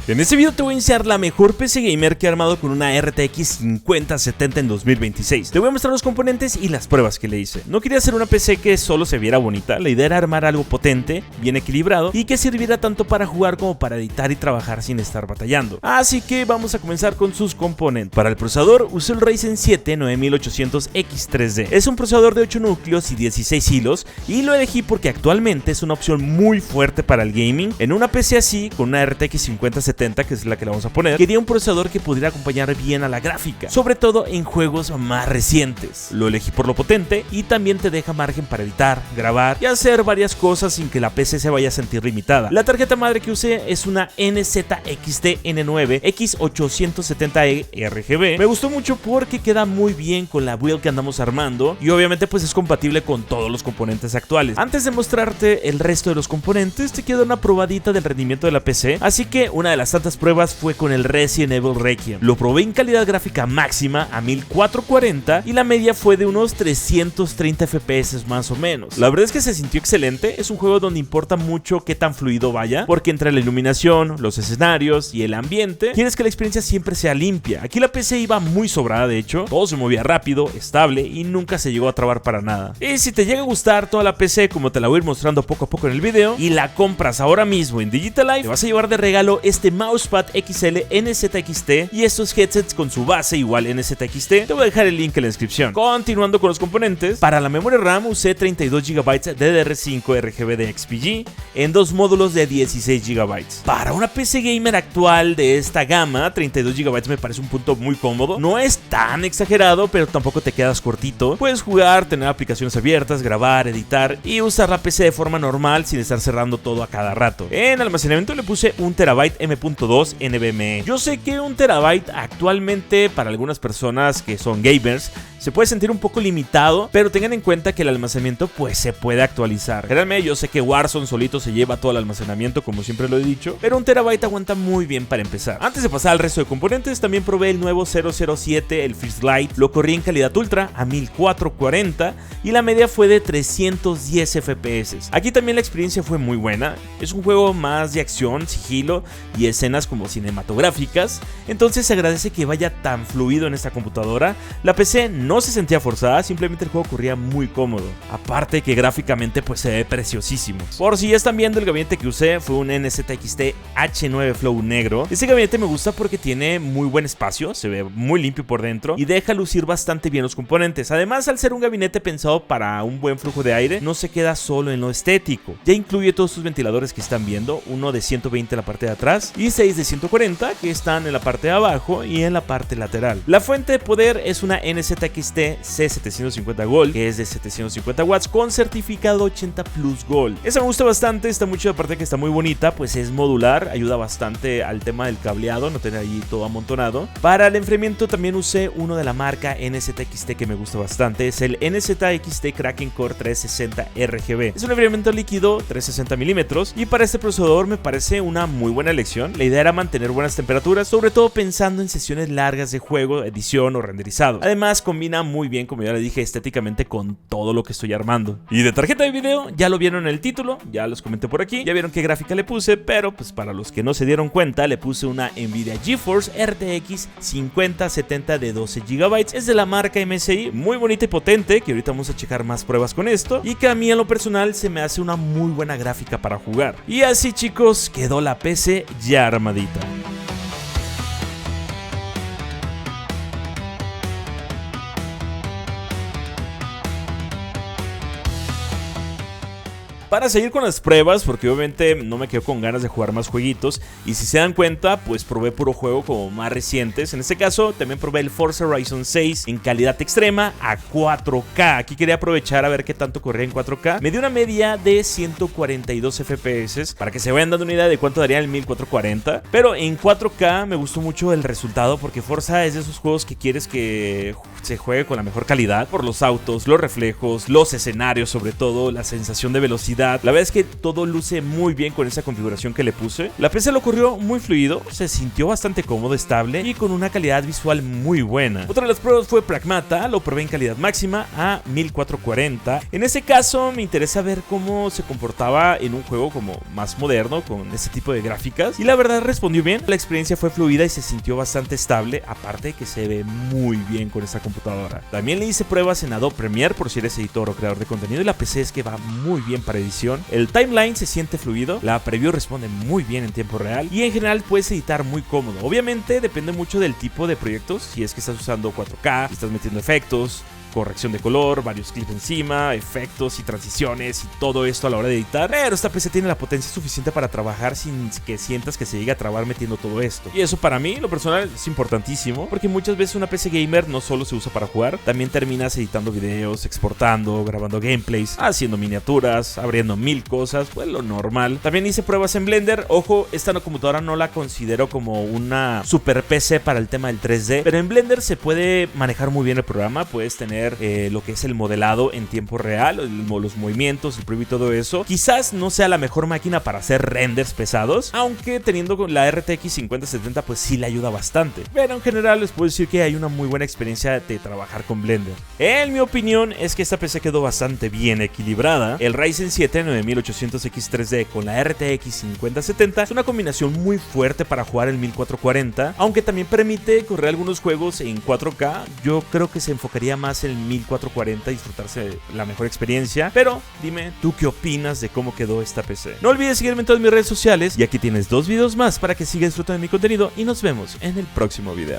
En este video te voy a enseñar la mejor PC gamer que he armado con una RTX 5070 en 2026. Te voy a mostrar los componentes y las pruebas que le hice. No quería hacer una PC que solo se viera bonita, la idea era armar algo potente, bien equilibrado y que sirviera tanto para jugar como para editar y trabajar sin estar batallando. Así que vamos a comenzar con sus componentes. Para el procesador usé el Ryzen 7 9800X3D. Es un procesador de 8 núcleos y 16 hilos y lo elegí porque actualmente es una opción muy fuerte para el gaming. En una PC así, con una RTX 5070, que es la que le vamos a poner, quería un procesador que pudiera acompañar bien a la gráfica, sobre todo en juegos más recientes. Lo elegí por lo potente y también te deja margen para editar, grabar y hacer varias cosas sin que la PC se vaya a sentir limitada. La tarjeta madre que usé es una NZXT N9 X870E RGB. Me gustó mucho porque queda muy bien con la build que andamos armando y obviamente pues es compatible con todos los componentes actuales. Antes de mostrarte el resto de los componentes, te queda una probadita del rendimiento de la PC, así que una de las tantas pruebas fue con el Resident Evil Requiem. Lo probé en calidad gráfica máxima a 1440 y la media fue de unos 330 FPS más o menos. La verdad es que se sintió excelente. Es un juego donde importa mucho qué tan fluido vaya, porque entre la iluminación, los escenarios y el ambiente quieres que la experiencia siempre sea limpia. Aquí la PC iba muy sobrada, de hecho, todo se movía rápido, estable y nunca se llegó a trabar para nada. Y si te llega a gustar toda la PC como te la voy a ir mostrando poco a poco en el video y la compras ahora mismo en Digital Life, te vas a llevar de regalo este Mousepad XL NZXT y estos headsets con su base igual NZXT. Te voy a dejar el link en la descripción. Continuando con los componentes, para la memoria RAM usé 32 GB DDR5 RGB de XPG en dos módulos de 16 GB. Para una PC gamer actual de esta gama, 32 GB me parece un punto muy cómodo. No es tan exagerado, pero tampoco te quedas cortito. Puedes jugar, tener aplicaciones abiertas, grabar, editar y usar la PC de forma normal sin estar cerrando todo a cada rato. En almacenamiento le puse 1 TB M.2 NVMe. Yo sé que 1 TB actualmente para algunas personas que son gamers se puede sentir un poco limitado, pero tengan en cuenta que el almacenamiento pues se puede actualizar. Créanme, yo sé que Warzone solito se lleva todo el almacenamiento como siempre lo he dicho, pero 1 TB aguanta muy bien para empezar. Antes de pasar al resto de componentes, también probé el nuevo 007, el First Light. Lo corrí en calidad ultra a 1440 y la media fue de 310 FPS. Aquí también la experiencia fue muy buena. Es un juego más de acción, sigilo y escenas como cinematográficas, entonces se agradece que vaya tan fluido en esta computadora. La PC no se sentía forzada, simplemente el juego corría muy cómodo, aparte que gráficamente pues se ve preciosísimo. Por si ya están viendo, el gabinete que usé fue un NZXT H9 Flow negro. Este gabinete me gusta porque tiene muy buen espacio, se ve muy limpio por dentro y deja lucir bastante bien los componentes. Además, al ser un gabinete pensado para un buen flujo de aire, no se queda solo en lo estético, ya incluye todos sus ventiladores que están viendo, uno de 120 en la parte de atrás y 6 de 140 que están en la parte de abajo y en la parte lateral. La fuente de poder es una NZXT C750 Gold, que es de 750 watts con certificado 80 Plus Gold. Esa me gusta bastante, está muy chida, aparte que está muy bonita, pues es modular, ayuda bastante al tema del cableado, no tener ahí todo amontonado. Para el enfriamiento también usé uno de la marca NZXT que me gusta bastante, es el NZXT Kraken Core 360 RGB. Es un enfriamiento líquido 360 milímetros y para este procesador me parece una muy buena elección. La idea era mantener buenas temperaturas, sobre todo pensando en sesiones largas de juego, edición o renderizado. Además combina muy bien, como ya le dije, estéticamente con todo lo que estoy armando. Y de tarjeta de video, ya lo vieron en el título, ya los comenté por aquí, ya vieron qué gráfica le puse, pero pues para los que no se dieron cuenta, le puse una Nvidia GeForce RTX 5070 de 12 GB. Es de la marca MSI, muy bonita y potente, que ahorita vamos a checar más pruebas con esto, y que a mí en lo personal se me hace una muy buena gráfica para jugar. Y así, chicos, quedó la PC ya armadita. Para seguir con las pruebas, porque obviamente no me quedo con ganas de jugar más jueguitos, y si se dan cuenta, pues probé puro juego como más recientes. En este caso también probé el Forza Horizon 6 en calidad extrema a 4K. Aquí quería aprovechar a ver qué tanto corría en 4K. Me dio una media de 142 FPS, para que se vayan dando una idea de cuánto daría el 1440. Pero en 4K me gustó mucho el resultado, porque Forza es de esos juegos que quieres que se juegue con la mejor calidad, por los autos, los reflejos, los escenarios, sobre todo la sensación de velocidad calidad. La verdad es que todo luce muy bien con esa configuración que le puse. La PC lo corrió muy fluido, se sintió bastante cómodo, estable y con una calidad visual muy buena. Otra de las pruebas fue Pragmata, lo probé en calidad máxima a 1440. En ese caso me interesa ver cómo se comportaba en un juego como más moderno con ese tipo de gráficas, y la verdad respondió bien. La experiencia fue fluida y se sintió bastante estable, aparte de que se ve muy bien con esta computadora. También le hice pruebas en Adobe Premiere por si eres editor o creador de contenido, y la PC es que va muy bien para edición. El timeline se siente fluido, la preview responde muy bien en tiempo real y en general puedes editar muy cómodo. Obviamente depende mucho del tipo de proyectos, si es que estás usando 4K, si estás metiendo efectos, corrección de color, varios clips encima, efectos y transiciones y todo esto a la hora de editar, pero esta PC tiene la potencia suficiente para trabajar sin que sientas que se llegue a trabar metiendo todo esto. Y eso para mí, lo personal, es importantísimo, porque muchas veces una PC gamer no solo se usa para jugar, también terminas editando videos, exportando, grabando gameplays, haciendo miniaturas, abriendo mil cosas, pues lo normal. También hice pruebas en Blender. Ojo, esta computadora no la considero como una super PC para el tema del 3D, pero en Blender se puede manejar muy bien el programa, puedes tener lo que es el modelado en tiempo real, los movimientos, el preview y todo eso. Quizás no sea la mejor máquina para hacer renders pesados, aunque teniendo la RTX 5070 pues sí le ayuda bastante. Pero en general les puedo decir que hay una muy buena experiencia de trabajar con Blender. En mi opinión es que esta PC quedó bastante bien equilibrada. El Ryzen 7 9800X3D con la RTX 5070 es una combinación muy fuerte para jugar en 1440, aunque también permite correr algunos juegos en 4K. Yo creo que se enfocaría más en 1440 y disfrutarse la mejor experiencia. Pero dime, ¿tú qué opinas de cómo quedó esta PC? No olvides seguirme en todas mis redes sociales y aquí tienes 2 videos más para que sigas disfrutando de mi contenido y nos vemos en el próximo video.